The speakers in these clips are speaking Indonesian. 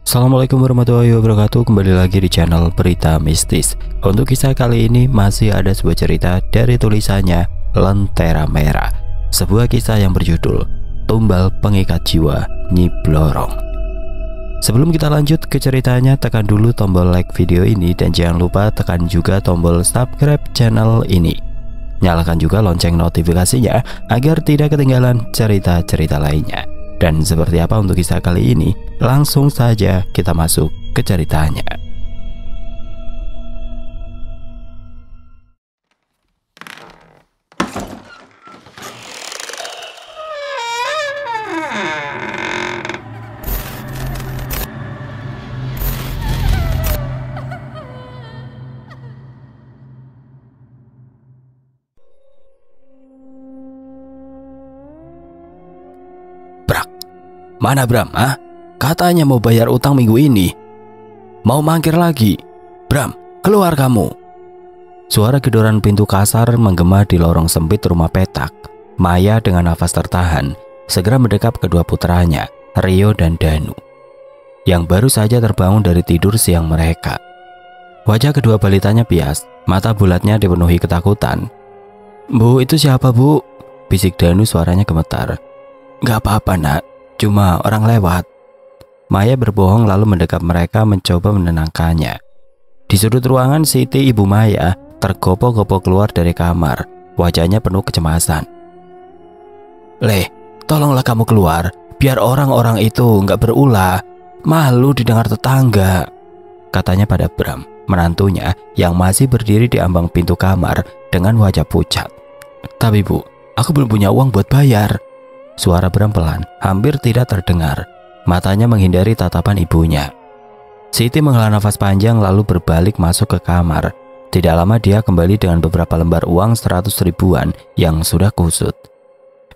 Assalamualaikum warahmatullahi wabarakatuh. Kembali lagi di channel Berita Mistis. Untuk kisah kali ini masih ada sebuah cerita dari tulisannya Lentera Merah, sebuah kisah yang berjudul Tumbal Pengikat Jiwa Nyi Blorong. Sebelum kita lanjut ke ceritanya, tekan dulu tombol like video ini dan jangan lupa tekan juga tombol subscribe channel ini. Nyalakan juga lonceng notifikasinya agar tidak ketinggalan cerita-cerita lainnya. Dan seperti apa untuk kisah kali ini? Langsung saja kita masuk ke ceritanya. Mana Bram? Katanya mau bayar utang minggu ini. Mau mangkir lagi? Bram, keluar kamu. Suara gedoran pintu kasar menggema di lorong sempit rumah petak. Maya dengan nafas tertahan segera mendekap kedua putranya, Rio dan Danu, yang baru saja terbangun dari tidur siang mereka. Wajah kedua balitanya bias, mata bulatnya dipenuhi ketakutan. Bu, itu siapa bu? Bisik Danu, suaranya gemetar. Gak apa-apa nak, cuma orang lewat. Maya berbohong lalu mendekap mereka mencoba menenangkannya. Di sudut ruangan, Siti ibu Maya tergopoh-gopoh keluar dari kamar. Wajahnya penuh kecemasan. Leh, tolonglah kamu keluar, biar orang-orang itu nggak berulah. Malu didengar tetangga, katanya pada Bram, menantunya yang masih berdiri di ambang pintu kamar dengan wajah pucat. Tapi bu, aku belum punya uang buat bayar. Suara Bram pelan, hampir tidak terdengar. Matanya menghindari tatapan ibunya. Siti menghela nafas panjang lalu berbalik masuk ke kamar. Tidak lama dia kembali dengan beberapa lembar uang 100 ribuan yang sudah kusut.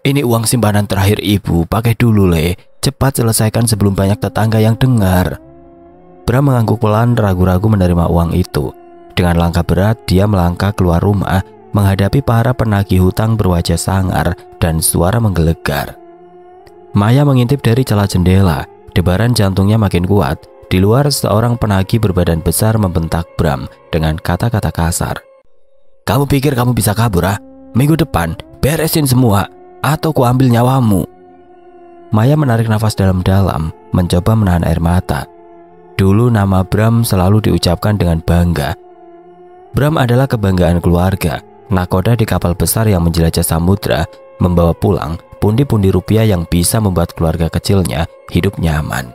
Ini uang simpanan terakhir ibu, pakai dulu Le. Cepat selesaikan sebelum banyak tetangga yang dengar. Bram mengangguk pelan, ragu-ragu menerima uang itu. Dengan langkah berat dia melangkah keluar rumah, menghadapi para penagih hutang berwajah sangar dan suara menggelegar. Maya mengintip dari celah jendela, debaran jantungnya makin kuat. Di luar, seorang penagih berbadan besar membentak Bram dengan kata-kata kasar. Kamu pikir kamu bisa kabur Minggu depan beresin semua atau kuambil nyawamu. Maya menarik nafas dalam-dalam, mencoba menahan air mata. Dulu nama Bram selalu diucapkan dengan bangga. Bram adalah kebanggaan keluarga. Nakoda di kapal besar yang menjelajah samudra, membawa pulang pundi-pundi rupiah yang bisa membuat keluarga kecilnya hidup nyaman.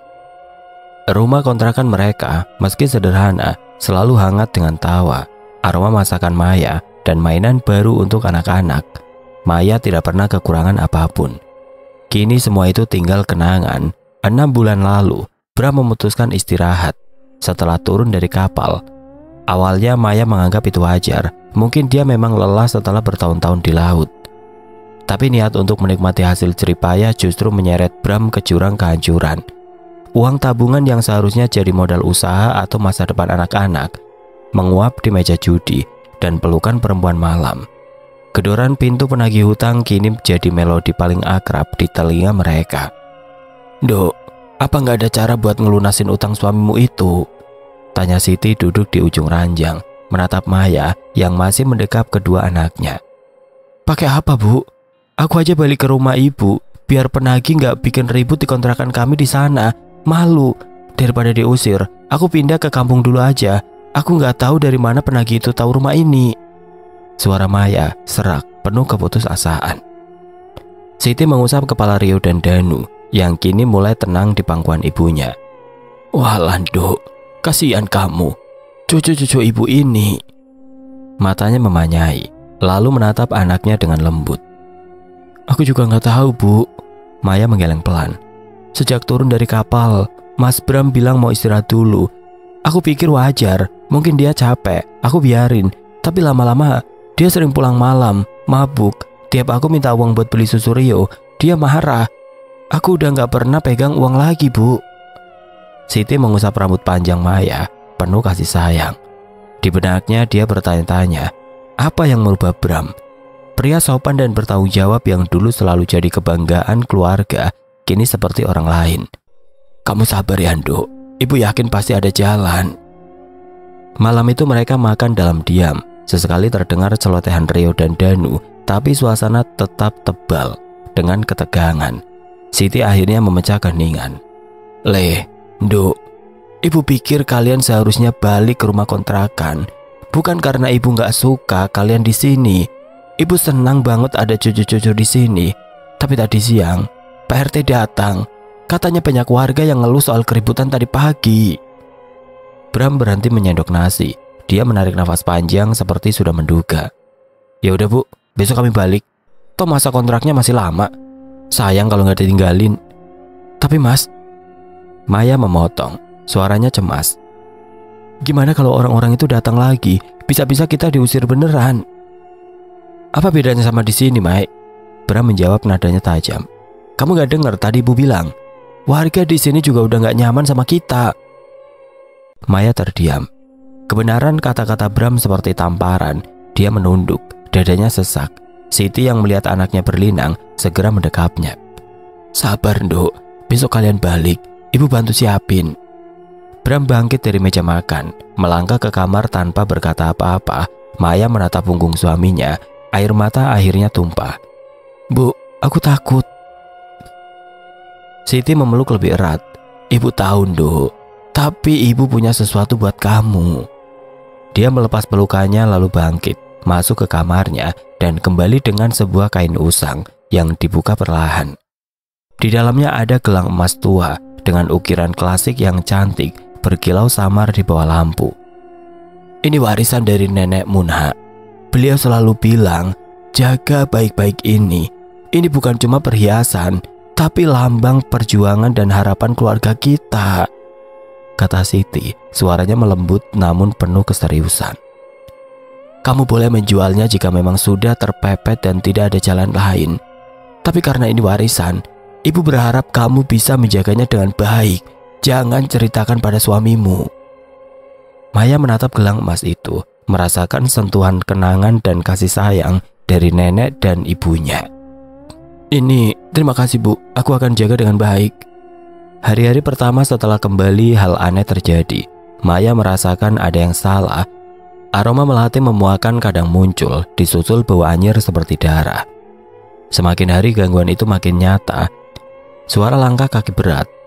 Rumah kontrakan mereka, meski sederhana, selalu hangat dengan tawa, aroma masakan Maya, dan mainan baru untuk anak-anak. Maya tidak pernah kekurangan apapun. Kini semua itu tinggal kenangan. 6 bulan lalu, Bram memutuskan istirahat setelah turun dari kapal. Awalnya Maya menganggap itu wajar. Mungkin dia memang lelah setelah bertahun-tahun di laut. Tapi niat untuk menikmati hasil jeripaya justru menyeret Bram ke jurang kehancuran. Uang tabungan yang seharusnya jadi modal usaha atau masa depan anak-anak menguap di meja judi dan pelukan perempuan malam. Gedoran pintu penagih hutang kini menjadi melodi paling akrab di telinga mereka. Dok, apa nggak ada cara buat ngelunasin utang suamimu itu? Tanya Siti duduk di ujung ranjang, menatap Maya yang masih mendekap kedua anaknya. Pakai apa bu? Aku aja balik ke rumah ibu, biar penagih nggak bikin ribut di kontrakan kami di sana. Malu, daripada diusir, aku pindah ke kampung dulu aja. Aku nggak tahu dari mana penagih itu tahu rumah ini. Suara Maya serak, penuh keputusasaan. Siti mengusap kepala Rio dan Danu yang kini mulai tenang di pangkuan ibunya. Wah Lando, kasihan kamu, cucu-cucu ibu ini. Matanya memanyai, lalu menatap anaknya dengan lembut. Aku juga nggak tahu bu. Maya menggeleng pelan. Sejak turun dari kapal, Mas Bram bilang mau istirahat dulu. Aku pikir wajar, mungkin dia capek, aku biarin. Tapi lama-lama dia sering pulang malam, mabuk. Tiap aku minta uang buat beli susu Rio, dia marah. Aku udah nggak pernah pegang uang lagi bu. Siti mengusap rambut panjang Maya, penuh kasih sayang. Di benaknya dia bertanya-tanya, apa yang merubah Bram? Pria sopan dan bertanggung jawab yang dulu selalu jadi kebanggaan keluarga, kini seperti orang lain. Kamu sabar ya, Nduk. Ibu yakin pasti ada jalan. Malam itu mereka makan dalam diam. Sesekali terdengar celotehan Rio dan Danu, tapi suasana tetap tebal dengan ketegangan. Siti akhirnya memecah keheningan. Le, Nduk, ibu pikir kalian seharusnya balik ke rumah kontrakan. Bukan karena ibu nggak suka kalian di sini. Ibu senang banget ada cucu-cucu di sini. Tapi tadi siang, Pak RT datang. Katanya banyak warga yang ngeluh soal keributan tadi pagi. Bram berhenti menyendok nasi. Dia menarik nafas panjang seperti sudah menduga. Ya udah Bu, besok kami balik. Toh masa kontraknya masih lama. Sayang kalau nggak ditinggalin. Tapi Mas, Maya memotong. Suaranya cemas. Gimana kalau orang-orang itu datang lagi? Bisa-bisa kita diusir beneran. Apa bedanya sama di sini, Mai? Bram menjawab nadanya tajam. Kamu gak dengar tadi Ibu bilang? Warga di sini juga udah gak nyaman sama kita. Maya terdiam. Kebenaran kata-kata Bram seperti tamparan. Dia menunduk, dadanya sesak. Siti yang melihat anaknya berlinang segera mendekapnya. Sabar Nduk, besok kalian balik. Ibu bantu siapin. Bram bangkit dari meja makan, melangkah ke kamar tanpa berkata apa-apa. Maya menatap punggung suaminya. Air mata akhirnya tumpah. Bu, aku takut. Siti memeluk lebih erat. Ibu tahu Nduk, tapi ibu punya sesuatu buat kamu. Dia melepas pelukannya lalu bangkit, masuk ke kamarnya dan kembali dengan sebuah kain usang yang dibuka perlahan. Di dalamnya ada gelang emas tua dengan ukiran klasik yang cantik berkilau samar di bawah lampu. Ini warisan dari nenek Munha. Beliau selalu bilang, jaga baik-baik ini. Ini bukan cuma perhiasan, tapi lambang perjuangan dan harapan keluarga kita, kata Siti. Suaranya melembut namun penuh keseriusan. Kamu boleh menjualnya jika memang sudah terpepet dan tidak ada jalan lain. Tapi karena ini warisan, ibu berharap kamu bisa menjaganya dengan baik. Jangan ceritakan pada suamimu. Maya menatap gelang emas itu, merasakan sentuhan kenangan dan kasih sayang dari nenek dan ibunya. Ini, terima kasih Bu, aku akan jaga dengan baik. Hari-hari pertama setelah kembali, hal aneh terjadi. Maya merasakan ada yang salah. Aroma melati memuakan kadang muncul, disusul bau anyir seperti darah. Semakin hari gangguan itu makin nyata. Suara langkah kaki berat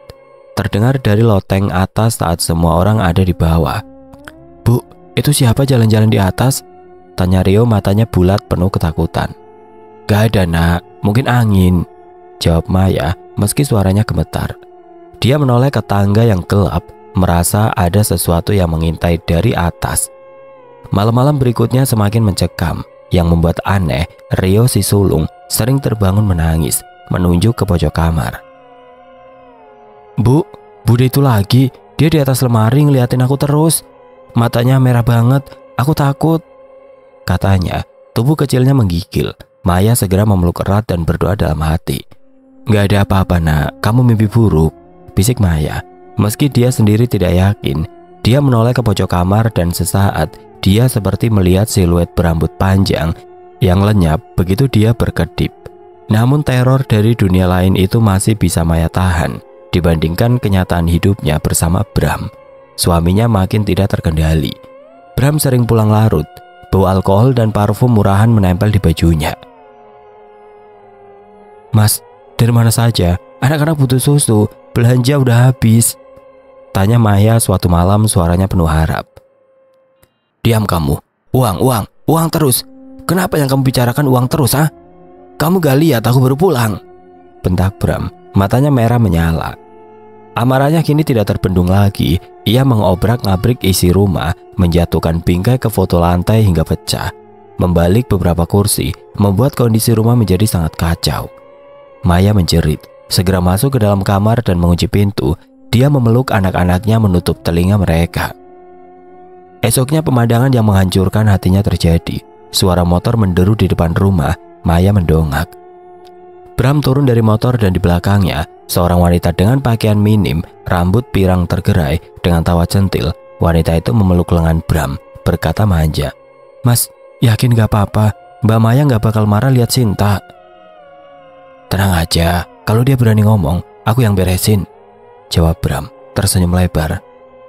terdengar dari loteng atas saat semua orang ada di bawah. Bu, itu siapa jalan-jalan di atas? Tanya Rio, matanya bulat penuh ketakutan. Gak ada nak, mungkin angin, jawab Maya meski suaranya gemetar. Dia menoleh ke tangga yang gelap, merasa ada sesuatu yang mengintai dari atas. Malam-malam berikutnya semakin mencekam. Yang membuat aneh, Rio si sulung sering terbangun menangis, menunjuk ke pojok kamar. Bu, Bude itu lagi. Dia di atas lemari ngeliatin aku terus. Matanya merah banget, aku takut, katanya. Tubuh kecilnya menggigil. Maya segera memeluk erat dan berdoa dalam hati. Gak ada apa-apa nak, kamu mimpi buruk, bisik Maya. Meski dia sendiri tidak yakin, dia menoleh ke pojok kamar dan sesaat dia seperti melihat siluet berambut panjang yang lenyap begitu dia berkedip. Namun teror dari dunia lain itu masih bisa Maya tahan dibandingkan kenyataan hidupnya bersama Bram. Suaminya makin tidak terkendali. Bram sering pulang larut, bau alkohol dan parfum murahan menempel di bajunya. Mas, dari mana saja? Anak-anak butuh susu, belanja udah habis, tanya Maya suatu malam, suaranya penuh harap. Diam kamu, uang terus. Kenapa yang kamu bicarakan uang terus, ah? Kamu gak lihat aku baru pulang, bentak Bram, matanya merah menyala. Amarahnya kini tidak terbendung lagi. Ia mengobrak-ngabrik isi rumah, menjatuhkan bingkai ke foto lantai hingga pecah, membalik beberapa kursi, membuat kondisi rumah menjadi sangat kacau. Maya menjerit, segera masuk ke dalam kamar dan mengunci pintu. Dia memeluk anak-anaknya, menutup telinga mereka. Esoknya pemandangan yang menghancurkan hatinya terjadi. Suara motor menderu di depan rumah. Maya mendongak. Bram turun dari motor dan di belakangnya seorang wanita dengan pakaian minim, rambut pirang tergerai. Dengan tawa centil, wanita itu memeluk lengan Bram, berkata manja. Mas, yakin gak apa-apa? Mbak Maya gak bakal marah lihat Sinta. Tenang aja, kalau dia berani ngomong, aku yang beresin, jawab Bram. tersenyum lebar.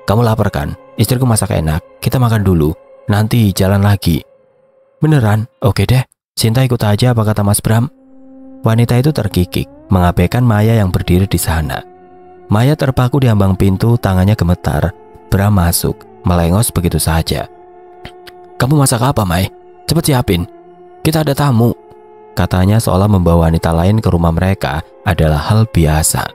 "Kamu lapar kan? Istriku masak enak. Kita makan dulu. Nanti jalan lagi." "Beneran? Oke deh. Sinta ikut aja, apa kata Mas Bram?" Wanita itu terkikik, mengabaikan Maya yang berdiri di sana. Maya terpaku di ambang pintu, tangannya gemetar. Bram masuk, melengos begitu saja. "Kamu masak apa, Mai? Cepet siapin. Kita ada tamu," katanya seolah membawa wanita lain ke rumah mereka adalah hal biasa.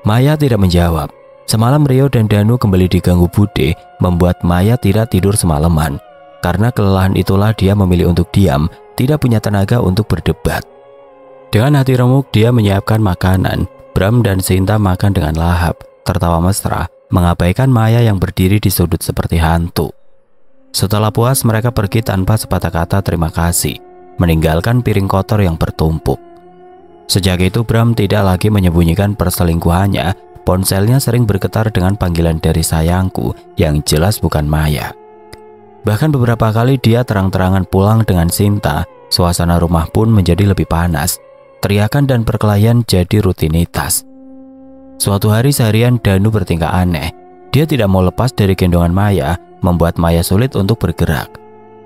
Maya tidak menjawab. Semalam Rio dan Danu kembali diganggu Bude, membuat Maya tidak tidur semalaman. Karena kelelahan itulah dia memilih untuk diam, tidak punya tenaga untuk berdebat. Dengan hati remuk dia menyiapkan makanan. Bram dan Sinta makan dengan lahap, tertawa mesra, mengabaikan Maya yang berdiri di sudut seperti hantu. Setelah puas mereka pergi tanpa sepatah kata terima kasih, meninggalkan piring kotor yang bertumpuk. Sejak itu Bram tidak lagi menyembunyikan perselingkuhannya. Ponselnya sering bergetar dengan panggilan dari sayangku yang jelas bukan Maya. Bahkan beberapa kali dia terang-terangan pulang dengan Sinta. Suasana rumah pun menjadi lebih panas. Teriakan dan perkelahian jadi rutinitas. Suatu hari seharian Danu bertingkah aneh. Dia tidak mau lepas dari gendongan Maya, membuat Maya sulit untuk bergerak.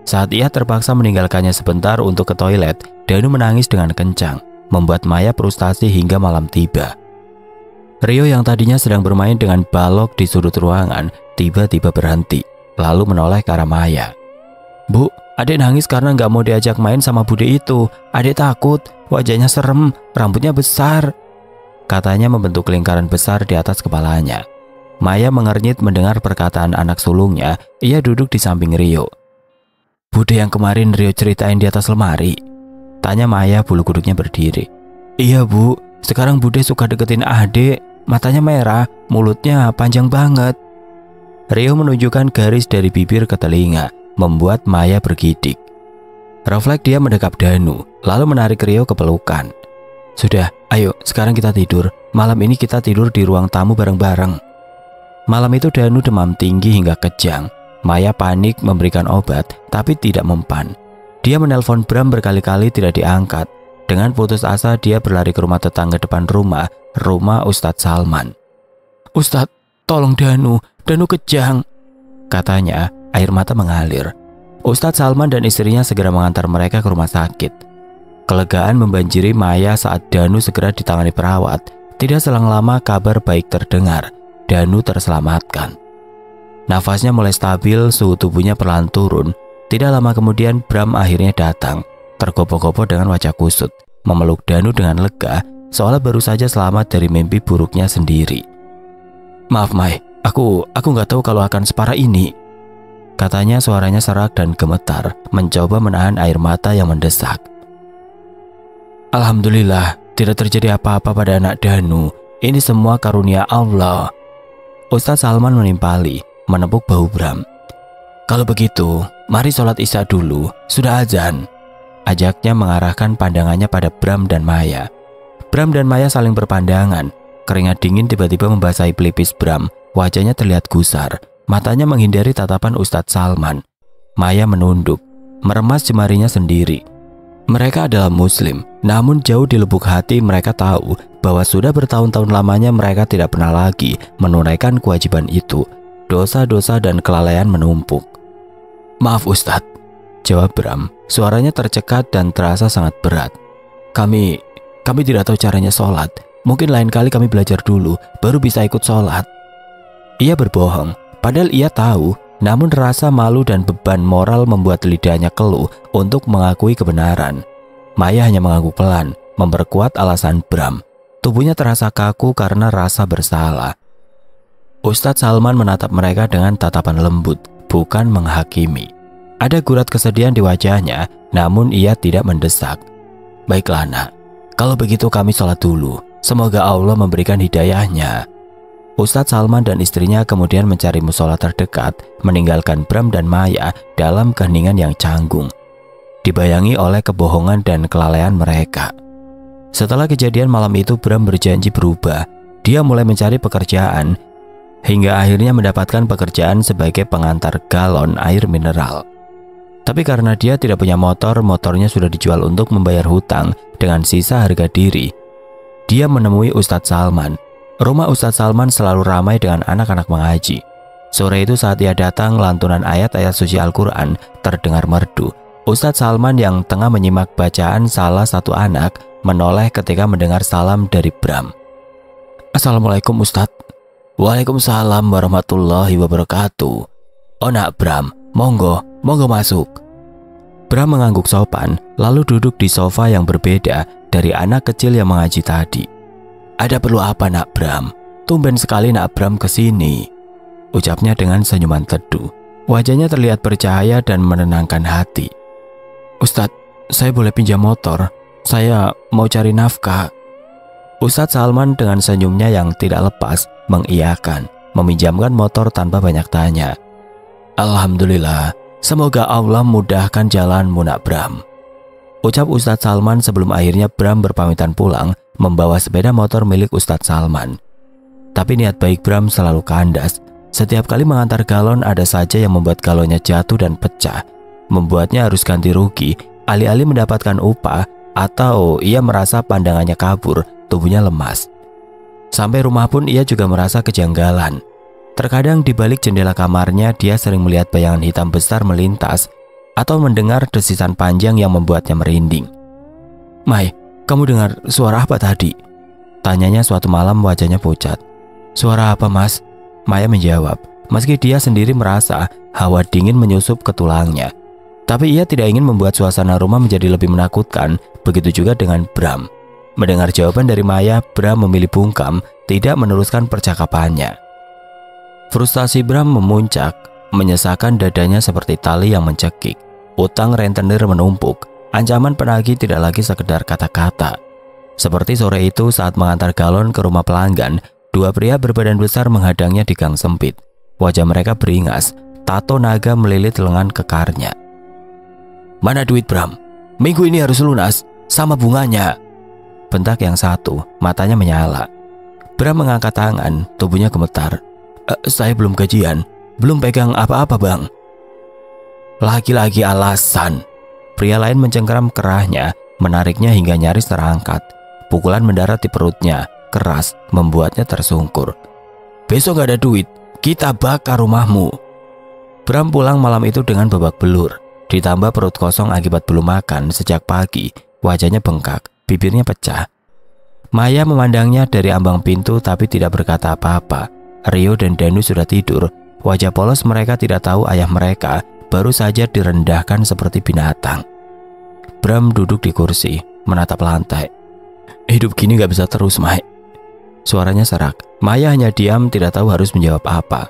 Saat ia terpaksa meninggalkannya sebentar untuk ke toilet, Danu menangis dengan kencang, membuat Maya frustasi hingga malam tiba. Rio yang tadinya sedang bermain dengan balok di sudut ruangan, tiba-tiba berhenti, lalu menoleh ke arah Maya. "Bu, adik nangis karena nggak mau diajak main sama Bude itu. Adik takut, wajahnya serem, rambutnya besar," katanya membentuk lingkaran besar di atas kepalanya. Maya mengernyit mendengar perkataan anak sulungnya. Ia duduk di samping Rio. "Bude yang kemarin Rio ceritain di atas lemari?" tanya Maya, bulu kuduknya berdiri. "Iya Bu, sekarang Bude suka deketin adik, matanya merah, mulutnya panjang banget." Rio menunjukkan garis dari bibir ke telinga, membuat Maya bergidik. Refleks dia mendekap Danu, lalu menarik Rio ke pelukan. "Sudah, ayo sekarang kita tidur. Malam ini kita tidur di ruang tamu bareng-bareng." Malam itu Danu demam tinggi hingga kejang. Maya panik memberikan obat, tapi tidak mempan. Dia menelpon Bram berkali-kali tidak diangkat. Dengan putus asa dia berlari ke rumah tetangga depan rumah Ustadz Salman. "Ustadz, tolong Danu kejang," katanya, air mata mengalir. Ustadz Salman dan istrinya segera mengantar mereka ke rumah sakit. Kelegaan membanjiri Maya saat Danu segera ditangani perawat. Tidak selang lama kabar baik terdengar. Danu terselamatkan. Nafasnya mulai stabil, suhu tubuhnya perlahan turun. Tidak lama kemudian Bram akhirnya datang, tergopoh-gopoh dengan wajah kusut, memeluk Danu dengan lega, seolah baru saja selamat dari mimpi buruknya sendiri. "Maaf Mai, aku nggak tahu kalau akan separah ini," katanya suaranya serak dan gemetar, mencoba menahan air mata yang mendesak. "Alhamdulillah, tidak terjadi apa-apa pada anak Danu. Ini semua karunia Allah." Ustadz Salman menimpali, menepuk bahu Bram. "Kalau begitu, mari sholat isya dulu, sudah azan," ajaknya mengarahkan pandangannya pada Bram dan Maya. Bram dan Maya saling berpandangan. Keringat dingin tiba-tiba membasahi pelipis Bram. Wajahnya terlihat gusar, matanya menghindari tatapan Ustadz Salman. Maya menunduk, meremas jemarinya sendiri. Mereka adalah muslim, namun jauh di lubuk hati mereka tahu bahwa sudah bertahun-tahun lamanya mereka tidak pernah lagi menunaikan kewajiban itu. Dosa-dosa dan kelalaian menumpuk. "Maaf Ustadz," jawab Bram. Suaranya tercekat dan terasa sangat berat. Kami tidak tahu caranya sholat. Mungkin lain kali kami belajar dulu, baru bisa ikut sholat." Ia berbohong, padahal ia tahu. Namun rasa malu dan beban moral membuat lidahnya keluh untuk mengakui kebenaran. Maya hanya mengangguk pelan, memperkuat alasan Bram. Tubuhnya terasa kaku karena rasa bersalah. Ustadz Salman menatap mereka dengan tatapan lembut, bukan menghakimi. Ada gurat kesedihan di wajahnya, namun ia tidak mendesak. "Baiklah nak, kalau begitu kami sholat dulu. Semoga Allah memberikan hidayahnya." Ustadz Salman dan istrinya kemudian mencari musola terdekat, meninggalkan Bram dan Maya dalam keheningan yang canggung, dibayangi oleh kebohongan dan kelalaian mereka. Setelah kejadian malam itu, Bram berjanji berubah. Dia mulai mencari pekerjaan, hingga akhirnya mendapatkan pekerjaan sebagai pengantar galon air mineral. Tapi karena dia tidak punya motor, motornya sudah dijual untuk membayar hutang dengan sisa harga diri. Dia menemui Ustadz Salman. Rumah Ustadz Salman selalu ramai dengan anak-anak mengaji. Sore itu saat ia datang, lantunan ayat-ayat suci Al-Quran terdengar merdu. Ustadz Salman yang tengah menyimak bacaan salah satu anak menoleh ketika mendengar salam dari Bram. "Assalamualaikum Ustadz." "Waalaikumsalam warahmatullahi wabarakatuh." "Oh nak Bram, monggo masuk." Bram mengangguk sopan, lalu duduk di sofa yang berbeda dari anak kecil yang mengaji tadi. "Ada perlu apa nak Bram? Tumben sekali nak Bram kesini," ucapnya dengan senyuman teduh. Wajahnya terlihat bercahaya dan menenangkan hati. "Ustadz, saya boleh pinjam motor? Saya mau cari nafkah." Ustadz Salman dengan senyumnya yang tidak lepas mengiyakan, meminjamkan motor tanpa banyak tanya. "Alhamdulillah, semoga Allah mudahkan jalanmu nak Bram," ucap Ustadz Salman sebelum akhirnya Bram berpamitan pulang membawa sepeda motor milik Ustadz Salman. Tapi niat baik Bram selalu kandas. Setiap kali mengantar galon ada saja yang membuat galonnya jatuh dan pecah, membuatnya harus ganti rugi, alih-alih mendapatkan upah, atau ia merasa pandangannya kabur, tubuhnya lemas. Sampai rumah pun ia juga merasa kejanggalan. Terkadang di balik jendela kamarnya dia sering melihat bayangan hitam besar melintas atau mendengar desisan panjang yang membuatnya merinding. "Mai, kamu dengar suara apa tadi?" tanyanya suatu malam, wajahnya pucat. "Suara apa Mas?" Maya menjawab, meski dia sendiri merasa hawa dingin menyusup ke tulangnya. Tapi ia tidak ingin membuat suasana rumah menjadi lebih menakutkan, begitu juga dengan Bram. Mendengar jawaban dari Maya, Bram memilih bungkam, tidak meneruskan percakapannya. Frustasi Bram memuncak, menyesakan dadanya seperti tali yang mencekik. Utang rentenir menumpuk, ancaman penagih tidak lagi sekedar kata-kata. Seperti sore itu saat mengantar galon ke rumah pelanggan, dua pria berbadan besar menghadangnya di gang sempit. Wajah mereka beringas, tato naga melilit lengan kekarnya. "Mana duit Bram? Minggu ini harus lunas, sama bunganya," bentak yang satu, matanya menyala. Bram mengangkat tangan, tubuhnya gemetar. Saya belum gajian, belum pegang apa-apa bang." "Lagi-lagi alasan." Pria lain mencengkeram kerahnya, menariknya hingga nyaris terangkat. Pukulan mendarat di perutnya, keras, membuatnya tersungkur. "Besok gak ada duit, kita bakar rumahmu." Bram pulang malam itu dengan babak belur, ditambah perut kosong akibat belum makan sejak pagi. Wajahnya bengkak, bibirnya pecah. Maya memandangnya dari ambang pintu tapi tidak berkata apa-apa. Rio dan Danu sudah tidur. Wajah polos mereka tidak tahu ayah mereka baru saja direndahkan seperti binatang. Bram duduk di kursi, menatap lantai. "Hidup gini gak bisa terus, Mai." Suaranya serak. Maya hanya diam, tidak tahu harus menjawab apa.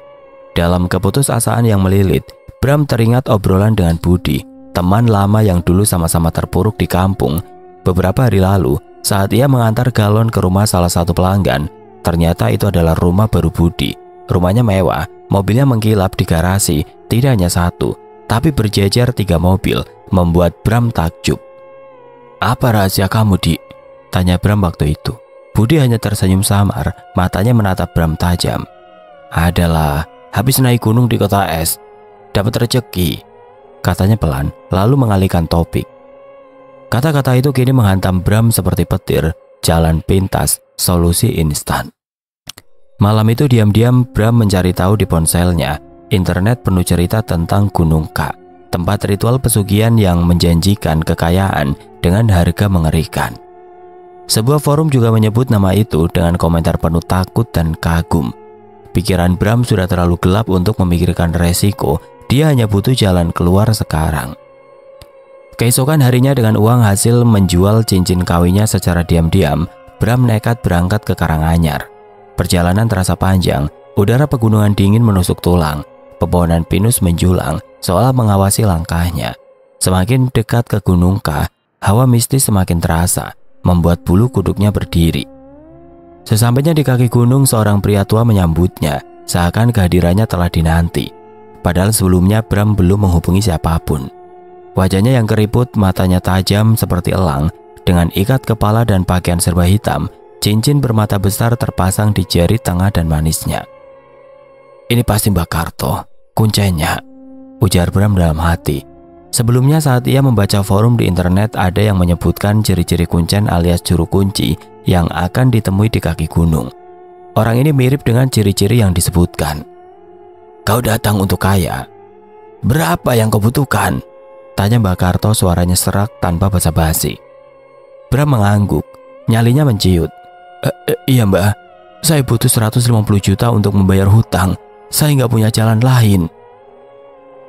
Dalam keputusasaan yang melilit, Bram teringat obrolan dengan Budi, teman lama yang dulu sama-sama terpuruk di kampung. Beberapa hari lalu, saat ia mengantar galon ke rumah salah satu pelanggan, ternyata itu adalah rumah baru Budi. Rumahnya mewah, mobilnya mengkilap di garasi, tidak hanya satu, tapi berjejer 3 mobil, membuat Bram takjub. "Apa rahasia kamu, Dik?" tanya Bram waktu itu. Budi hanya tersenyum samar, matanya menatap Bram tajam. "Adalah, habis naik gunung di kota es, dapat rezeki," katanya pelan, lalu mengalihkan topik. Kata-kata itu kini menghantam Bram seperti petir, jalan pintas, solusi instan. Malam itu diam-diam Bram mencari tahu di ponselnya. Internet penuh cerita tentang Gunung K, tempat ritual pesugihan yang menjanjikan kekayaan dengan harga mengerikan. Sebuah forum juga menyebut nama itu dengan komentar penuh takut dan kagum. Pikiran Bram sudah terlalu gelap untuk memikirkan resiko, dia hanya butuh jalan keluar sekarang. Keesokan harinya dengan uang hasil menjual cincin kawinnya secara diam-diam, Bram nekat berangkat ke Karanganyar. Perjalanan terasa panjang, udara pegunungan dingin menusuk tulang, pepohonan pinus menjulang seolah mengawasi langkahnya. Semakin dekat ke Gunung K, hawa mistis semakin terasa, membuat bulu kuduknya berdiri. Sesampainya di kaki gunung, seorang pria tua menyambutnya, seakan kehadirannya telah dinanti. Padahal sebelumnya Bram belum menghubungi siapapun. Wajahnya yang keriput, matanya tajam seperti elang, dengan ikat kepala dan pakaian serba hitam, cincin bermata besar terpasang di jari tengah dan manisnya. "Ini pasti Mbak Karto, kuncinya," ujar Bram dalam hati. Sebelumnya saat ia membaca forum di internet, ada yang menyebutkan ciri-ciri kuncen alias juru kunci yang akan ditemui di kaki gunung. Orang ini mirip dengan ciri-ciri yang disebutkan. Kau datang untuk kaya. Berapa yang kau butuhkan? Tanya Mbak Karto, suaranya serak tanpa basa-basi. Bram mengangguk, nyalinya menciut. Iya Mbak, saya butuh 150 juta untuk membayar hutang. Saya nggak punya jalan lain.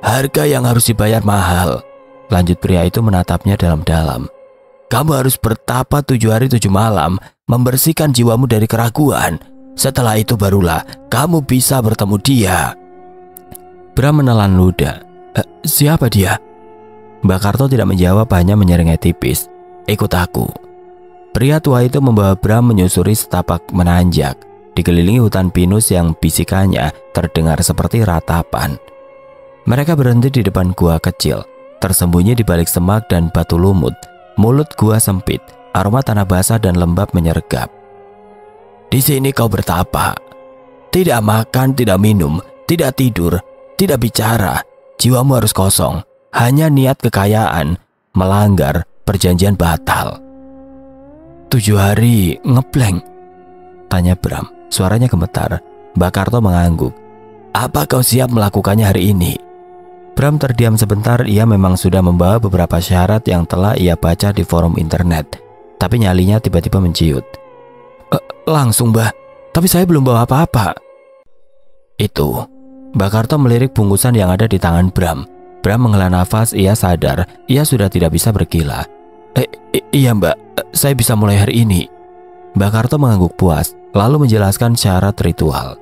Harga yang harus dibayar mahal, lanjut pria itu menatapnya dalam-dalam. Kamu harus bertapa 7 hari 7 malam, membersihkan jiwamu dari keraguan. Setelah itu barulah kamu bisa bertemu dia. Bram menelan ludah. Siapa dia? Mbak Karto tidak menjawab, hanya menyeringai tipis. Ikut aku. Pria tua itu membawa Bram menyusuri setapak menanjak, dikelilingi hutan pinus yang bisikannya terdengar seperti ratapan. Mereka berhenti di depan gua kecil, tersembunyi di balik semak dan batu lumut. Mulut gua sempit, aroma tanah basah dan lembab menyergap. Di sini kau bertapa. Tidak makan, tidak minum, tidak tidur, tidak bicara. Jiwamu harus kosong. Hanya niat kekayaan, melanggar perjanjian batal. 7 hari ngeblank? Tanya Bram, suaranya gemetar. Mbak Karto mengangguk. Apa kau siap melakukannya hari ini? Bram terdiam sebentar. Ia memang sudah membawa beberapa syarat yang telah ia baca di forum internet. Tapi nyalinya tiba-tiba menciut. Langsung Mbah, tapi saya belum bawa apa-apa. Itu. Mbak Karto melirik bungkusan yang ada di tangan Bram. Bram menghela nafas, ia sadar ia sudah tidak bisa berkilah. Iya Mbak, saya bisa mulai hari ini. Mbak Karto mengangguk puas, lalu menjelaskan syarat ritual.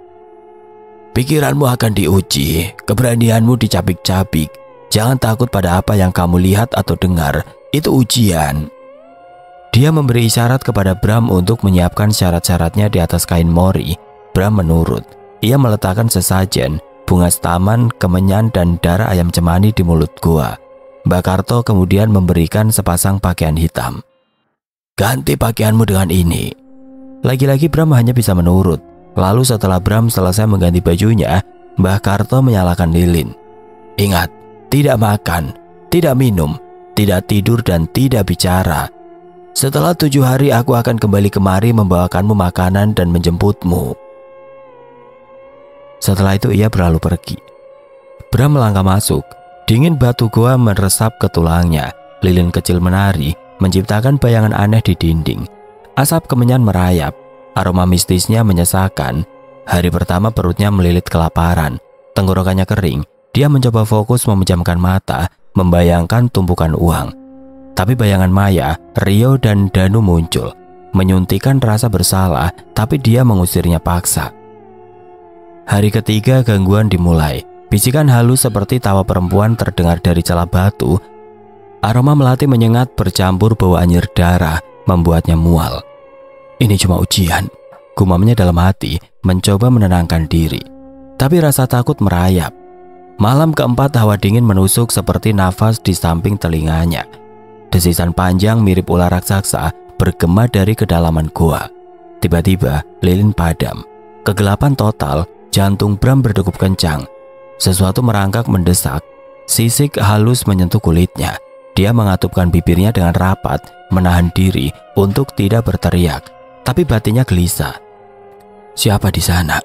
Pikiranmu akan diuji, keberanianmu dicabik-cabik. Jangan takut pada apa yang kamu lihat atau dengar, itu ujian. Dia memberi isyarat kepada Bram untuk menyiapkan syarat-syaratnya di atas kain mori. Bram menurut. Ia meletakkan sesajen, bunga staman, kemenyan, dan darah ayam cemani di mulut gua. Mbak Karto kemudian memberikan sepasang pakaian hitam. Ganti pakaianmu dengan ini. Lagi-lagi Bram hanya bisa menurut. Lalu setelah Bram selesai mengganti bajunya, Mbah Karto menyalakan lilin. Ingat, tidak makan, tidak minum, tidak tidur, dan tidak bicara. Setelah 7 hari aku akan kembali kemari membawakanmu makanan dan menjemputmu. Setelah itu ia berlalu pergi. Bram melangkah masuk. Dingin batu goa meresap ke tulangnya. Lilin kecil menari, menciptakan bayangan aneh di dinding. Asap kemenyan merayap. Aroma mistisnya menyesakan. Hari pertama perutnya melilit kelaparan. Tenggorokannya kering. Dia mencoba fokus memejamkan mata, membayangkan tumpukan uang. Tapi bayangan Maya, Rio, dan Danu muncul, menyuntikkan rasa bersalah, tapi dia mengusirnya paksa. Hari ketiga gangguan dimulai. Bisikan halus seperti tawa perempuan terdengar dari celah batu. Aroma melati menyengat bercampur bau anyir darah, membuatnya mual. Ini cuma ujian, gumamnya dalam hati, mencoba menenangkan diri. Tapi rasa takut merayap. Malam keempat hawa dingin menusuk seperti nafas di samping telinganya. Desisan panjang mirip ular raksasa bergema dari kedalaman gua. Tiba-tiba lilin padam. Kegelapan total, jantung Bram berdegup kencang. Sesuatu merangkak mendesak. Sisik halus menyentuh kulitnya. Dia mengatupkan bibirnya dengan rapat, menahan diri untuk tidak berteriak. Tapi batinnya gelisah. Siapa di sana?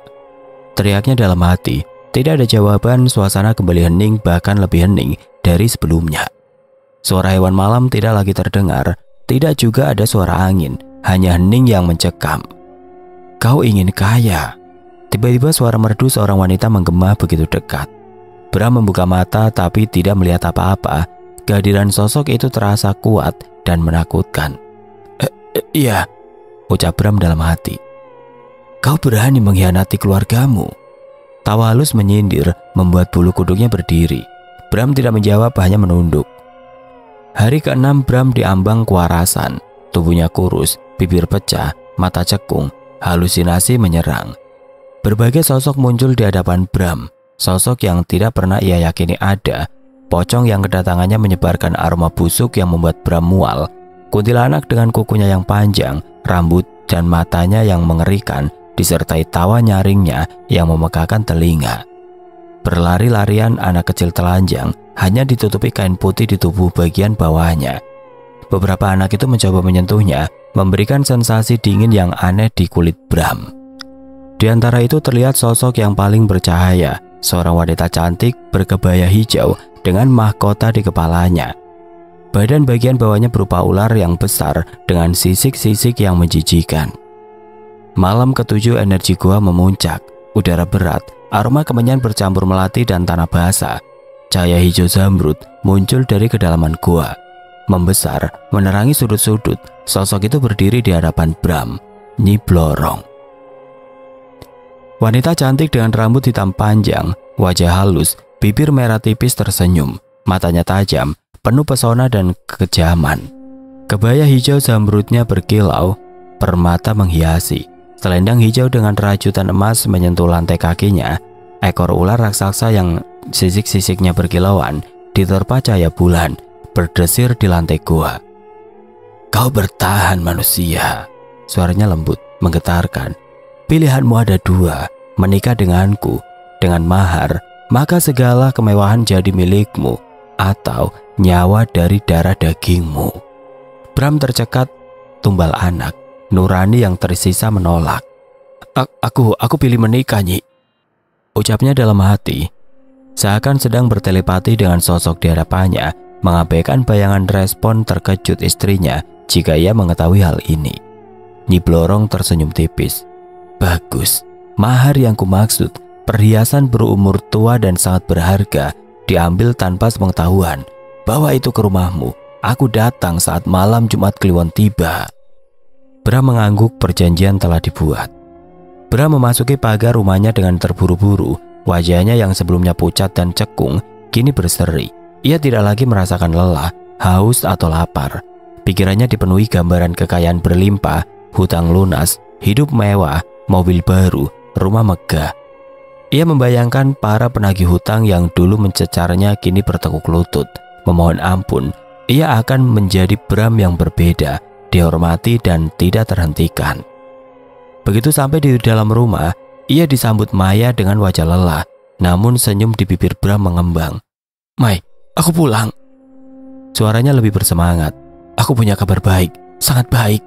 Teriaknya dalam hati. Tidak ada jawaban, suasana kembali hening, bahkan lebih hening dari sebelumnya. Suara hewan malam tidak lagi terdengar, tidak juga ada suara angin, hanya hening yang mencekam. Kau ingin kaya? Tiba-tiba suara merdu seorang wanita menggema begitu dekat. Bram membuka mata tapi tidak melihat apa-apa. Kehadiran sosok itu terasa kuat dan menakutkan. Iya, ucap Bram dalam hati. Kau berani mengkhianati keluargamu? Tawa halus menyindir, membuat bulu kuduknya berdiri. Bram tidak menjawab, hanya menunduk. Hari ke-6 Bram diambang kewarasan. Tubuhnya kurus, bibir pecah, mata cekung, halusinasi menyerang. Berbagai sosok muncul di hadapan Bram. Sosok yang tidak pernah ia yakini ada. Pocong yang kedatangannya menyebarkan aroma busuk yang membuat Bram mual. Kuntilanak dengan kukunya yang panjang, rambut dan matanya yang mengerikan, disertai tawa nyaringnya yang memegahkan telinga. Berlari-larian anak kecil telanjang, hanya ditutupi kain putih di tubuh bagian bawahnya. Beberapa anak itu mencoba menyentuhnya, memberikan sensasi dingin yang aneh di kulit Bram. Di antara itu terlihat sosok yang paling bercahaya, seorang wanita cantik berkebaya hijau dengan mahkota di kepalanya. Badan bagian bawahnya berupa ular yang besar dengan sisik-sisik yang menjijikan. Malam ketujuh energi gua memuncak, udara berat, aroma kemenyan bercampur melati dan tanah basah. Cahaya hijau zamrud muncul dari kedalaman gua, membesar, menerangi sudut-sudut. Sosok itu berdiri di hadapan Bram, Nyi Blorong. Wanita cantik dengan rambut hitam panjang, wajah halus, bibir merah tipis tersenyum, matanya tajam, penuh pesona dan kekejaman. Kebaya hijau zamrudnya berkilau, permata menghiasi. Selendang hijau dengan rajutan emas menyentuh lantai kakinya. Ekor ular raksasa yang sisik-sisiknya berkilauan diterpa cahaya bulan, berdesir di lantai gua. "Kau bertahan, manusia," suaranya lembut, menggetarkan. "Pilihanmu ada dua, menikah denganku, dengan mahar, maka segala kemewahan jadi milikmu, atau nyawa dari darah dagingmu." Bram tercekat, tumbal anak, nurani yang tersisa menolak. Aku pilih menikah, Nyi," ucapnya dalam hati. Seakan sedang bertelepati dengan sosok di hadapannya, mengabaikan bayangan respon terkejut istrinya jika ia mengetahui hal ini. Nyi Blorong tersenyum tipis. "Bagus, mahar yang kumaksud, perhiasan berumur tua dan sangat berharga, diambil tanpa sepengetahuan. Bawa itu ke rumahmu, aku datang saat malam Jumat Kliwon tiba." Bram mengangguk, perjanjian telah dibuat. Bram memasuki pagar rumahnya dengan terburu-buru. Wajahnya yang sebelumnya pucat dan cekung kini berseri. Ia tidak lagi merasakan lelah, haus atau lapar. Pikirannya dipenuhi gambaran kekayaan berlimpah, hutang lunas, hidup mewah, mobil baru, rumah megah. Ia membayangkan para penagih hutang yang dulu mencecarnya kini bertekuk lutut, memohon ampun. Ia akan menjadi Bram yang berbeda, dihormati dan tidak terhentikan. Begitu sampai di dalam rumah, ia disambut Maya dengan wajah lelah, namun senyum di bibir Bram mengembang. "Mai, aku pulang." Suaranya lebih bersemangat. "Aku punya kabar baik, sangat baik."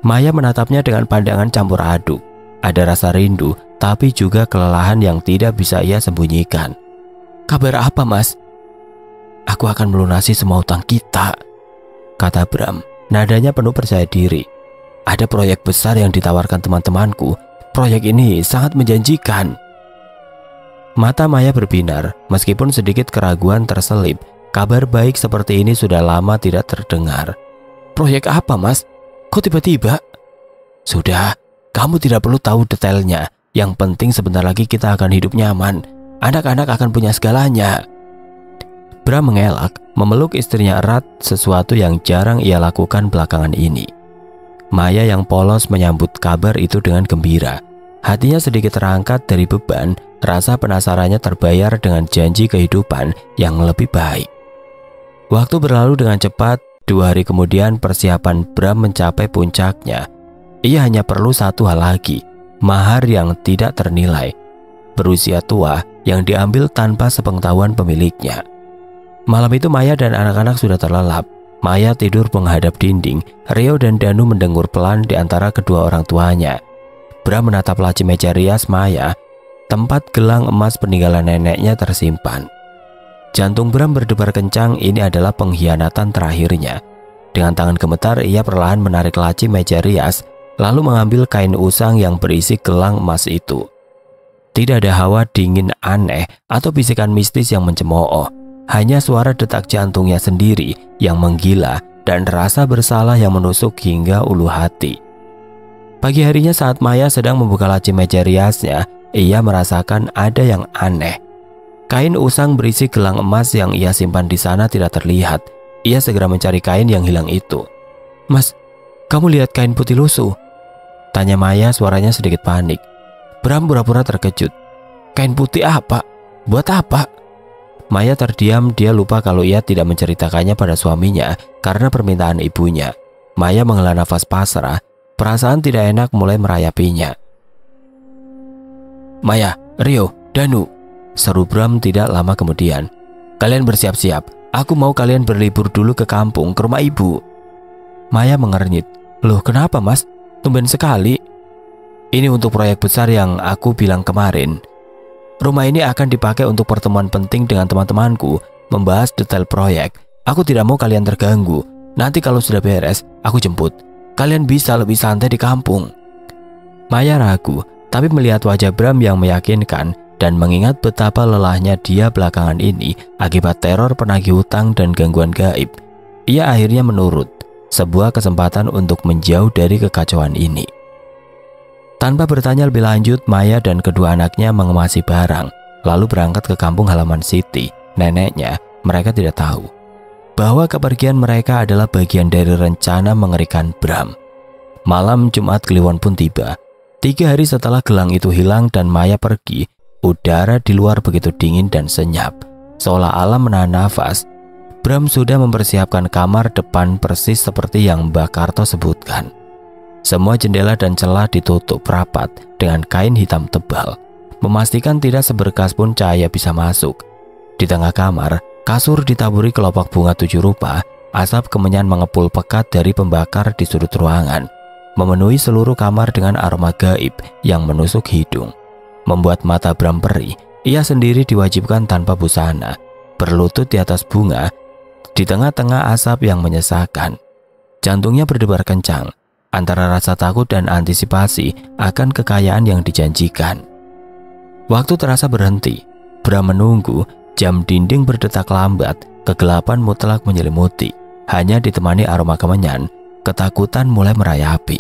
Maya menatapnya dengan pandangan campur aduk. Ada rasa rindu, tapi juga kelelahan yang tidak bisa ia sembunyikan. "Kabar apa, Mas?" "Aku akan melunasi semua utang kita," kata Bram. Nadanya penuh percaya diri. "Ada proyek besar yang ditawarkan teman-temanku. Proyek ini sangat menjanjikan." Mata Maya berbinar, meskipun sedikit keraguan terselip. Kabar baik seperti ini sudah lama tidak terdengar. "Proyek apa, Mas? Kok tiba-tiba?" "Sudah, kamu tidak perlu tahu detailnya. Yang penting sebentar lagi kita akan hidup nyaman. Anak-anak akan punya segalanya." Bram mengelak, memeluk istrinya erat, sesuatu yang jarang ia lakukan belakangan ini. Maya yang polos menyambut kabar itu dengan gembira. Hatinya sedikit terangkat dari beban, rasa penasarannya terbayar dengan janji kehidupan yang lebih baik. Waktu berlalu dengan cepat. 2 hari kemudian persiapan Bram mencapai puncaknya. Ia hanya perlu satu hal lagi, mahar yang tidak ternilai, berusia tua yang diambil tanpa sepengetahuan pemiliknya. Malam itu Maya dan anak-anak sudah terlelap. Maya tidur menghadap dinding. Rio dan Danu mendengur pelan di antara kedua orang tuanya. Bram menatap laci meja rias Maya, tempat gelang emas peninggalan neneknya tersimpan. Jantung Bram berdebar kencang. Ini adalah pengkhianatan terakhirnya. Dengan tangan gemetar ia perlahan menarik laci meja rias, lalu mengambil kain usang yang berisi gelang emas itu. Tidak ada hawa dingin aneh atau bisikan mistis yang mencemooh. Hanya suara detak jantungnya sendiri yang menggila dan rasa bersalah yang menusuk hingga ulu hati. Pagi harinya saat Maya sedang membuka laci meja riasnya, ia merasakan ada yang aneh. Kain usang berisi gelang emas yang ia simpan di sana tidak terlihat. Ia segera mencari kain yang hilang itu. "Mas, kamu lihat kain putih lusuh?" tanya Maya, suaranya sedikit panik. Bram pura-pura terkejut. "Kain putih apa? Buat apa?" Maya terdiam, dia lupa kalau ia tidak menceritakannya pada suaminya karena permintaan ibunya. Maya menghela nafas pasrah, perasaan tidak enak mulai merayapinya. "Maya, Rio, Danu," seru Bram tidak lama kemudian. "Kalian bersiap-siap, aku mau kalian berlibur dulu ke kampung, ke rumah ibu." Maya mengernyit. "Loh kenapa, Mas? Tumben sekali." Ini untuk proyek besar yang aku bilang kemarin. Rumah ini akan dipakai untuk pertemuan penting dengan teman-temanku, membahas detail proyek. Aku tidak mau kalian terganggu. Nanti kalau sudah beres, aku jemput. Kalian bisa lebih santai di kampung. Maya ragu, tapi melihat wajah Bram yang meyakinkan dan mengingat betapa lelahnya dia belakangan ini akibat teror penagih hutang dan gangguan gaib, ia akhirnya menurut. Sebuah kesempatan untuk menjauh dari kekacauan ini. Tanpa bertanya lebih lanjut, Maya dan kedua anaknya mengemasi barang, lalu berangkat ke kampung halaman Siti, neneknya. Mereka tidak tahu bahwa kepergian mereka adalah bagian dari rencana mengerikan Bram. Malam Jumat Kliwon pun tiba. 3 hari setelah gelang itu hilang dan Maya pergi, udara di luar begitu dingin dan senyap, seolah alam menahan nafas. Bram sudah mempersiapkan kamar depan persis seperti yang Mbak Karto sebutkan. Semua jendela dan celah ditutup rapat dengan kain hitam tebal, memastikan tidak seberkas pun cahaya bisa masuk. Di tengah kamar, kasur ditaburi kelopak bunga 7 rupa. Asap kemenyan mengepul pekat dari pembakar di sudut ruangan, memenuhi seluruh kamar dengan aroma gaib yang menusuk hidung, membuat mata Bram perih. Ia sendiri diwajibkan tanpa busana, berlutut di atas bunga, di tengah-tengah asap yang menyesakan. Jantungnya berdebar kencang antara rasa takut dan antisipasi akan kekayaan yang dijanjikan. Waktu terasa berhenti. Bram menunggu. Jam dinding berdetak lambat. Kegelapan mutlak menyelimuti. Hanya ditemani aroma kemenyan, ketakutan mulai merayapi.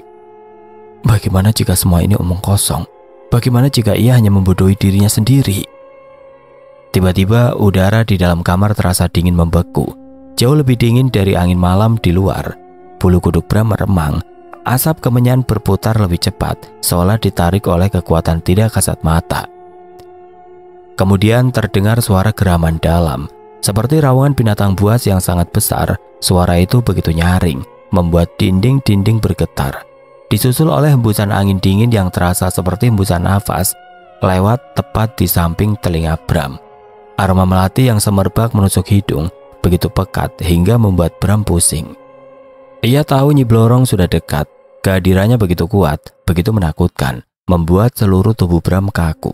Bagaimana jika semua ini omong kosong? Bagaimana jika ia hanya membodohi dirinya sendiri? Tiba-tiba udara di dalam kamar terasa dingin membeku. Jauh lebih dingin dari angin malam di luar. Bulu kuduk Bram meremang. Asap kemenyan berputar lebih cepat, seolah ditarik oleh kekuatan tidak kasat mata. Kemudian terdengar suara geraman dalam, seperti raungan binatang buas yang sangat besar. Suara itu begitu nyaring, membuat dinding-dinding bergetar. Disusul oleh hembusan angin dingin yang terasa seperti hembusan nafas, lewat tepat di samping telinga Bram. Aroma melati yang semerbak menusuk hidung, begitu pekat hingga membuat Bram pusing. Ia tahu Nyi Blorong sudah dekat. Kehadirannya begitu kuat, begitu menakutkan, membuat seluruh tubuh Bram kaku.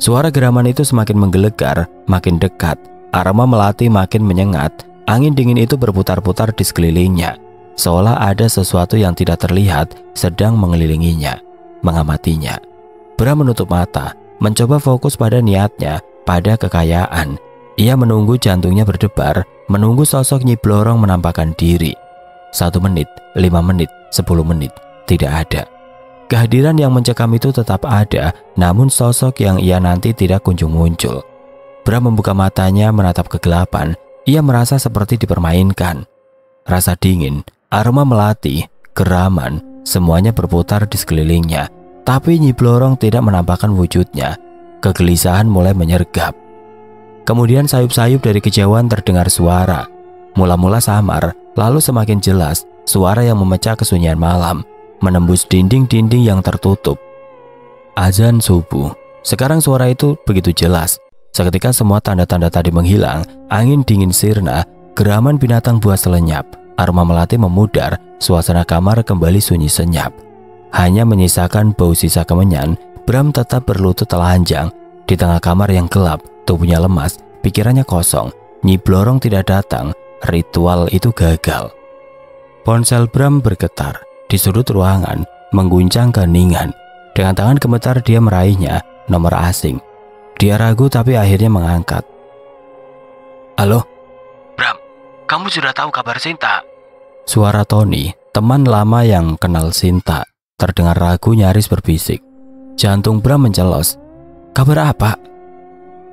Suara geraman itu semakin menggelegar, makin dekat. Aroma melati makin menyengat. Angin dingin itu berputar-putar di sekelilingnya, seolah ada sesuatu yang tidak terlihat sedang mengelilinginya, mengamatinya. Bram menutup mata, mencoba fokus pada niatnya, pada kekayaan. Ia menunggu jantungnya berdebar, menunggu sosok Nyi Blorong menampakkan diri. 1 menit, 5 menit, 10 menit, tidak ada. Kehadiran yang mencekam itu tetap ada, namun sosok yang ia nanti tidak kunjung muncul. Bram membuka matanya menatap kegelapan. Ia merasa seperti dipermainkan. Rasa dingin, aroma melati, geraman, semuanya berputar di sekelilingnya. Tapi Nyi Blorong tidak menampakkan wujudnya. Kegelisahan mulai menyergap. Kemudian sayup-sayup dari kejauhan terdengar suara. Mula-mula samar, lalu semakin jelas, suara yang memecah kesunyian malam, menembus dinding-dinding yang tertutup. Azan subuh. Sekarang suara itu begitu jelas. Seketika semua tanda-tanda tadi menghilang, angin dingin sirna, geraman binatang buas lenyap, aroma melati memudar, suasana kamar kembali sunyi senyap. Hanya menyisakan bau sisa kemenyan. Bram tetap berlutut telanjang di tengah kamar yang gelap, tubuhnya lemas, pikirannya kosong. Nyi Blorong tidak datang. Ritual itu gagal. Ponsel Bram bergetar di sudut ruangan, mengguncang keheningan. Dengan tangan gemetar dia meraihnya, nomor asing. Dia ragu tapi akhirnya mengangkat. Halo? Bram, kamu sudah tahu kabar Sinta? Suara Tony, teman lama yang kenal Sinta, terdengar ragu nyaris berbisik. Jantung Bram mencelos. Kabar apa?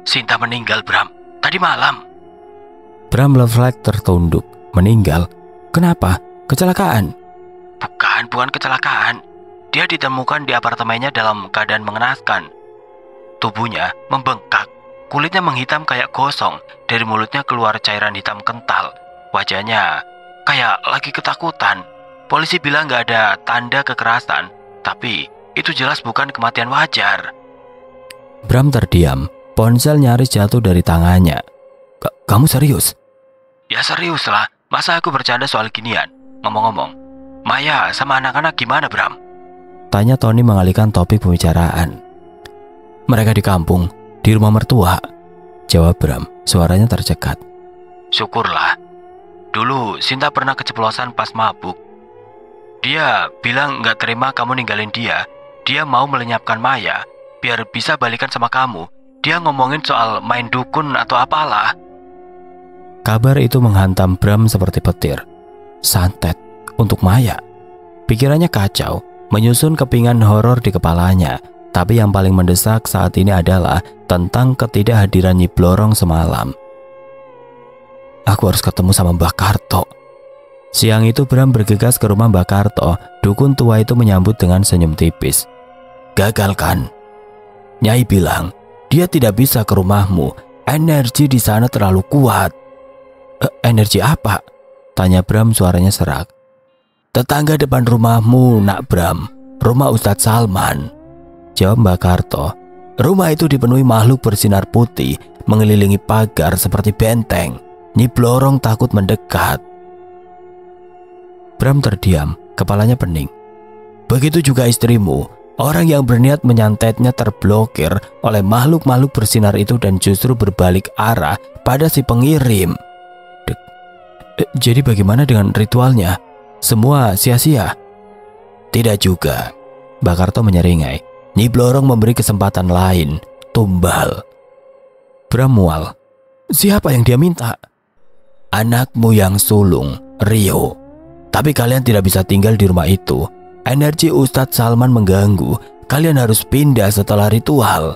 Sinta meninggal, Bram. Tadi malam. Bram refleks tertunduk. Meninggal? Kenapa? Kecelakaan? Bukan kecelakaan. Dia ditemukan di apartemennya dalam keadaan mengenaskan. Tubuhnya membengkak. Kulitnya menghitam kayak gosong. Dari mulutnya keluar cairan hitam kental. Wajahnya kayak lagi ketakutan. Polisi bilang gak ada tanda kekerasan. Tapi itu jelas bukan kematian wajar. Bram terdiam. Ponsel nyaris jatuh dari tangannya. Kamu serius? Ya serius lah. Masa aku bercanda soal ginian? Ngomong-ngomong, Maya sama anak-anak gimana, Bram? Tanya Tony mengalihkan topik pembicaraan. Mereka di kampung, di rumah mertua, jawab Bram, suaranya tercekat. Syukurlah. Dulu Sinta pernah keceplosan pas mabuk. Dia bilang gak terima kamu ninggalin dia. Dia mau melenyapkan Maya biar bisa balikan sama kamu. Dia ngomongin soal main dukun atau apalah. Kabar itu menghantam Bram seperti petir. Santet untuk Maya. Pikirannya kacau, menyusun kepingan horor di kepalanya. Tapi yang paling mendesak saat ini adalah tentang ketidakhadiran Nyi Blorong semalam. Aku harus ketemu sama Mbah Karto. Siang itu Bram bergegas ke rumah Mbah Karto. Dukun tua itu menyambut dengan senyum tipis. Gagal kan? Nyai bilang dia tidak bisa ke rumahmu. Energi di sana terlalu kuat. Energi apa? Tanya Bram, suaranya serak. Tetangga depan rumahmu, Nak Bram. Rumah Ustadz Salman. Jawab Mbak Karto. Rumah itu dipenuhi makhluk bersinar putih, mengelilingi pagar seperti benteng. Nyi Blorong takut mendekat. Bram terdiam, kepalanya pening. Begitu juga istrimu. Orang yang berniat menyantetnya terblokir oleh makhluk-makhluk bersinar itu dan justru berbalik arah pada si pengirim. Jadi bagaimana dengan ritualnya? Semua sia-sia? Tidak juga. Mbak Karto menyeringai. Nyi Blorong memberi kesempatan lain, tumbal. Bram mual. Siapa yang dia minta? Anakmu yang sulung, Rio. Tapi kalian tidak bisa tinggal di rumah itu. Energi Ustadz Salman mengganggu. Kalian harus pindah setelah ritual.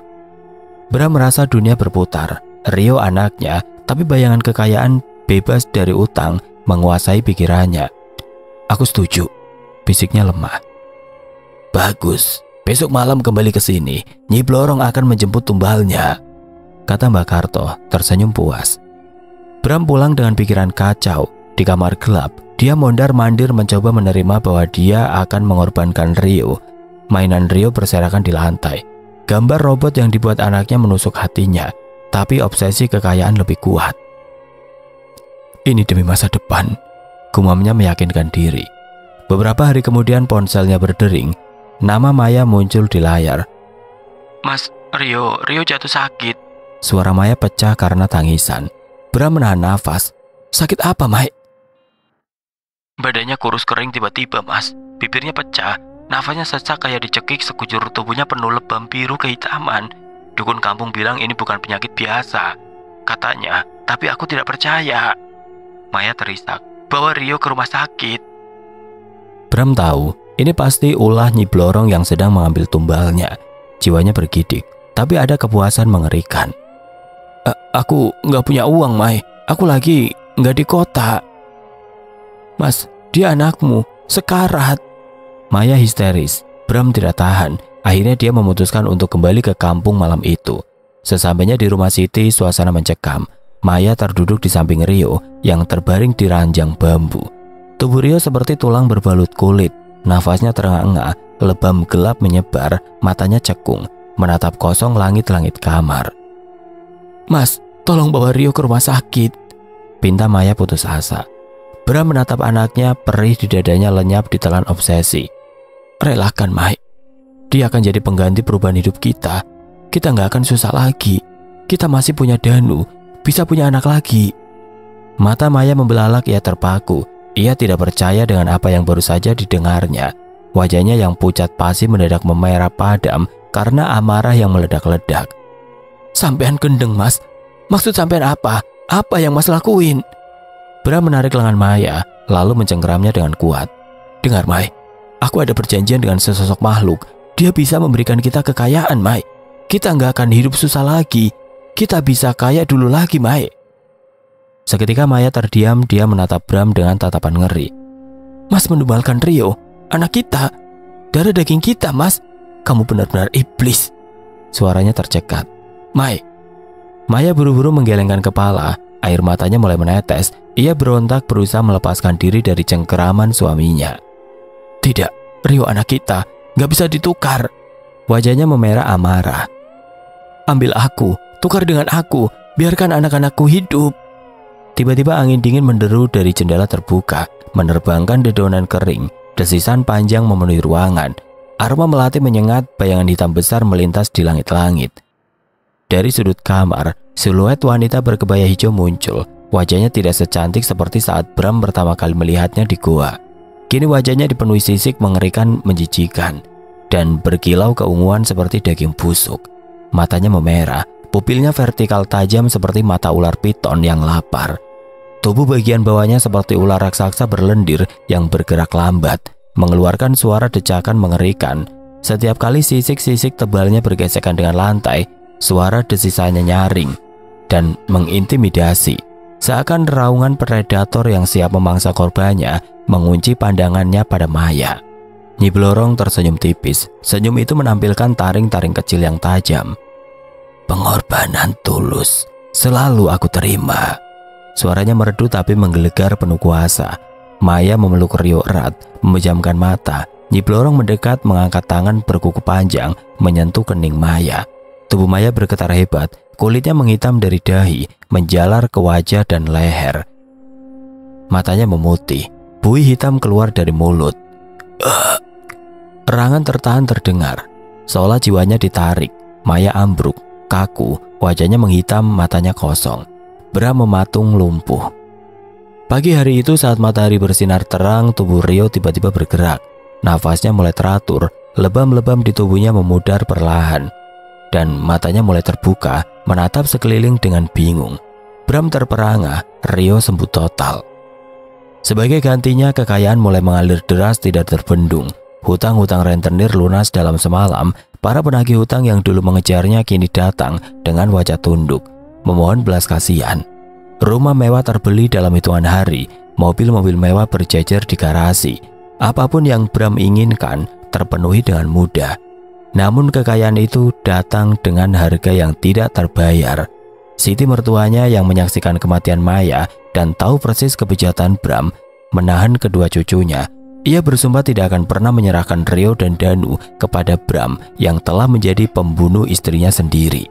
Bram merasa dunia berputar. Rio anaknya, tapi bayangan kekayaan bebas dari utang menguasai pikirannya. Aku setuju. Fisiknya lemah. Bagus. Besok malam kembali ke sini. Nyi Blorong akan menjemput tumbalnya, kata Mbak Karto tersenyum puas. Bram pulang dengan pikiran kacau. Di kamar gelap, dia mondar-mandir mencoba menerima bahwa dia akan mengorbankan Rio. Mainan Rio berserakan di lantai. Gambar robot yang dibuat anaknya menusuk hatinya. Tapi obsesi kekayaan lebih kuat. Ini demi masa depan, gumamnya meyakinkan diri. Beberapa hari kemudian ponselnya berdering. Nama Maya muncul di layar. Mas, Rio jatuh sakit. Suara Maya pecah karena tangisan. Bram menahan nafas. Sakit apa, Mai? Badannya kurus kering tiba-tiba, Mas. Bibirnya pecah. Nafasnya sesak kayak dicekik, sekujur tubuhnya penuh lebam biru kehitaman. Dukun kampung bilang ini bukan penyakit biasa. Katanya, tapi aku tidak percaya. Maya terisak. Bawa Rio ke rumah sakit. Bram tahu. Ini pasti ulah Nyi Blorong yang sedang mengambil tumbalnya. Jiwanya bergidik, tapi ada kepuasan mengerikan. Aku nggak punya uang, Mai. Aku lagi nggak di kota. Mas, dia anakmu, sekarat. Maya histeris. Bram tidak tahan. Akhirnya dia memutuskan untuk kembali ke kampung malam itu. Sesampainya di rumah Siti, suasana mencekam. Maya terduduk di samping Rio yang terbaring di ranjang bambu. Tubuh Rio seperti tulang berbalut kulit. Nafasnya terengah-engah, lebam gelap menyebar, matanya cekung, menatap kosong langit-langit kamar. Mas, tolong bawa Rio ke rumah sakit, pinta Maya putus asa. Bram menatap anaknya, perih di dadanya lenyap ditelan obsesi. Relakan, Mai. Dia akan jadi pengganti perubahan hidup kita. Kita nggak akan susah lagi. Kita masih punya Danu, bisa punya anak lagi. Mata Maya membelalak, ia terpaku. Ia tidak percaya dengan apa yang baru saja didengarnya. Wajahnya yang pucat pasi mendadak memerah padam karena amarah yang meledak-ledak. Sampean gendeng, Mas. Maksud sampean apa? Apa yang Mas lakuin? Bram menarik lengan Maya, lalu mencengkeramnya dengan kuat. Dengar, Mai. Aku ada perjanjian dengan sesosok makhluk. Dia bisa memberikan kita kekayaan, Mai. Kita nggak akan hidup susah lagi. Kita bisa kaya dulu lagi, Mai. Seketika Maya terdiam, dia menatap Bram dengan tatapan ngeri. Mas menumbalkan Rio, anak kita, darah daging kita, Mas. Kamu benar-benar iblis. Suaranya tercekat. Mai. Maya buru-buru menggelengkan kepala, air matanya mulai menetes. Ia berontak berusaha melepaskan diri dari cengkeraman suaminya. Tidak, Rio anak kita, gak bisa ditukar. Wajahnya memerah amarah. Ambil aku, tukar dengan aku, biarkan anak-anakku hidup. Tiba-tiba angin dingin menderu dari jendela terbuka, menerbangkan dedonan kering. Desisan panjang memenuhi ruangan. Aroma melati menyengat, bayangan hitam besar melintas di langit-langit. Dari sudut kamar, siluet wanita berkebaya hijau muncul. Wajahnya tidak secantik seperti saat Bram pertama kali melihatnya di goa. Kini wajahnya dipenuhi sisik mengerikan menjijikan dan berkilau keunguan seperti daging busuk. Matanya memerah, pupilnya vertikal tajam seperti mata ular piton yang lapar. Tubuh bagian bawahnya seperti ular raksasa berlendir yang bergerak lambat, mengeluarkan suara decakan mengerikan. Setiap kali sisik-sisik tebalnya bergesekan dengan lantai, suara desisannya nyaring dan mengintimidasi. Seakan raungan predator yang siap memangsa korbannya mengunci pandangannya pada Maya. Nyi Blorong tersenyum tipis. Senyum itu menampilkan taring-taring kecil yang tajam. "Pengorbanan tulus selalu aku terima." Suaranya merdu tapi menggelegar penuh kuasa. Maya memeluk Rio erat, memejamkan mata. Nyi Blorong mendekat, mengangkat tangan berkuku panjang, menyentuh kening Maya. Tubuh Maya bergetar hebat, kulitnya menghitam dari dahi, menjalar ke wajah dan leher. Matanya memutih, buih hitam keluar dari mulut. Erangan tertahan terdengar, seolah jiwanya ditarik. Maya ambruk, kaku, wajahnya menghitam, matanya kosong. Bram mematung lumpuh. Pagi hari itu saat matahari bersinar terang, tubuh Rio tiba-tiba bergerak. Nafasnya mulai teratur, lebam-lebam di tubuhnya memudar perlahan. Dan matanya mulai terbuka, menatap sekeliling dengan bingung. Bram terperangah, Rio sembuh total. Sebagai gantinya, kekayaan mulai mengalir deras tidak terbendung. Hutang-hutang rentenir lunas dalam semalam. Para penagih hutang yang dulu mengejarnya kini datang dengan wajah tunduk, memohon belas kasihan. Rumah mewah terbeli dalam hitungan hari, mobil-mobil mewah berjejer di garasi. Apapun yang Bram inginkan terpenuhi dengan mudah. Namun kekayaan itu datang dengan harga yang tidak terbayar. Siti mertuanya yang menyaksikan kematian Maya dan tahu persis kebejatan Bram menahan kedua cucunya. Ia bersumpah tidak akan pernah menyerahkan Rio dan Danu kepada Bram yang telah menjadi pembunuh istrinya sendiri.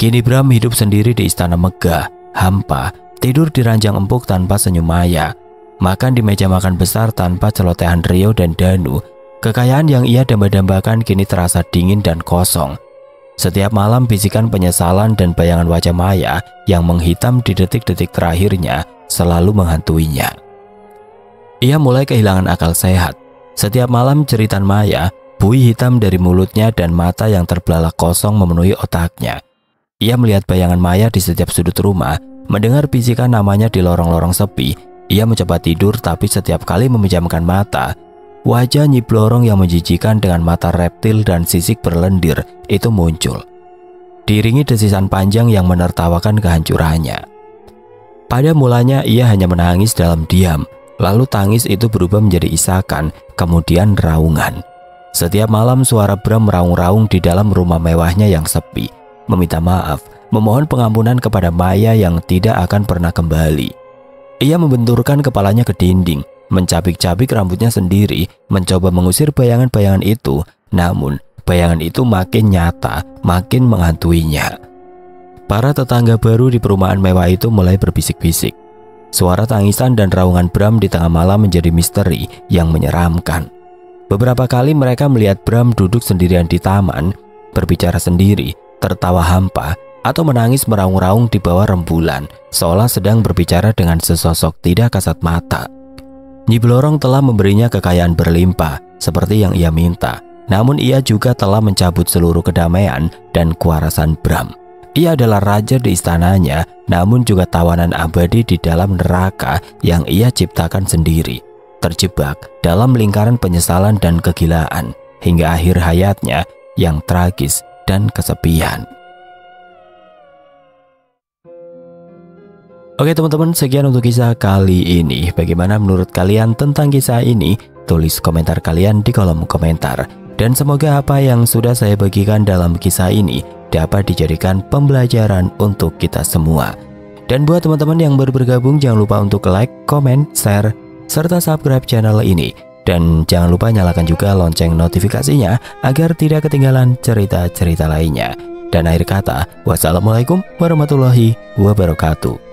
Kini Bram hidup sendiri di istana megah, hampa, tidur di ranjang empuk tanpa senyum Maya, makan di meja makan besar tanpa celotehan Rio dan Danu. Kekayaan yang ia damba-dambakan kini terasa dingin dan kosong. Setiap malam bisikan penyesalan dan bayangan wajah Maya yang menghitam di detik-detik terakhirnya selalu menghantuinya. Ia mulai kehilangan akal sehat. Setiap malam jeritan Maya, buih hitam dari mulutnya dan mata yang terbelalak kosong memenuhi otaknya. Ia melihat bayangan Maya di setiap sudut rumah, mendengar bisikan namanya di lorong-lorong sepi. Ia mencoba tidur tapi setiap kali memejamkan mata, wajah Nyi Blorong yang menjijikan dengan mata reptil dan sisik berlendir itu muncul, diiringi desisan panjang yang menertawakan kehancurannya. Pada mulanya ia hanya menangis dalam diam, lalu tangis itu berubah menjadi isakan, kemudian raungan. Setiap malam suara Bram meraung-raung di dalam rumah mewahnya yang sepi, meminta maaf, memohon pengampunan kepada Maya yang tidak akan pernah kembali. Ia membenturkan kepalanya ke dinding, mencabik-cabik rambutnya sendiri, mencoba mengusir bayangan-bayangan itu. Namun bayangan itu makin nyata, makin menghantuinya. Para tetangga baru di perumahan mewah itu mulai berbisik-bisik. Suara tangisan dan raungan Bram di tengah malam menjadi misteri yang menyeramkan. Beberapa kali mereka melihat Bram duduk sendirian di taman, berbicara sendiri, tertawa hampa, atau menangis meraung-raung di bawah rembulan, seolah sedang berbicara dengan sesosok tidak kasat mata. Nyi Blorong telah memberinya kekayaan berlimpah seperti yang ia minta, namun ia juga telah mencabut seluruh kedamaian dan kewarasan Bram. Ia adalah raja di istananya, namun juga tawanan abadi di dalam neraka yang ia ciptakan sendiri, terjebak dalam lingkaran penyesalan dan kegilaan hingga akhir hayatnya yang tragis dan kesepian. Oke teman-teman, sekian untuk kisah kali ini. Bagaimana menurut kalian tentang kisah ini? Tulis komentar kalian di kolom komentar. Dan semoga apa yang sudah saya bagikan dalam kisah ini dapat dijadikan pembelajaran untuk kita semua. Dan buat teman-teman yang baru bergabung, jangan lupa untuk like, comment, share, serta subscribe channel ini. Dan jangan lupa nyalakan juga lonceng notifikasinya agar tidak ketinggalan cerita-cerita lainnya. Dan akhir kata, wassalamualaikum warahmatullahi wabarakatuh.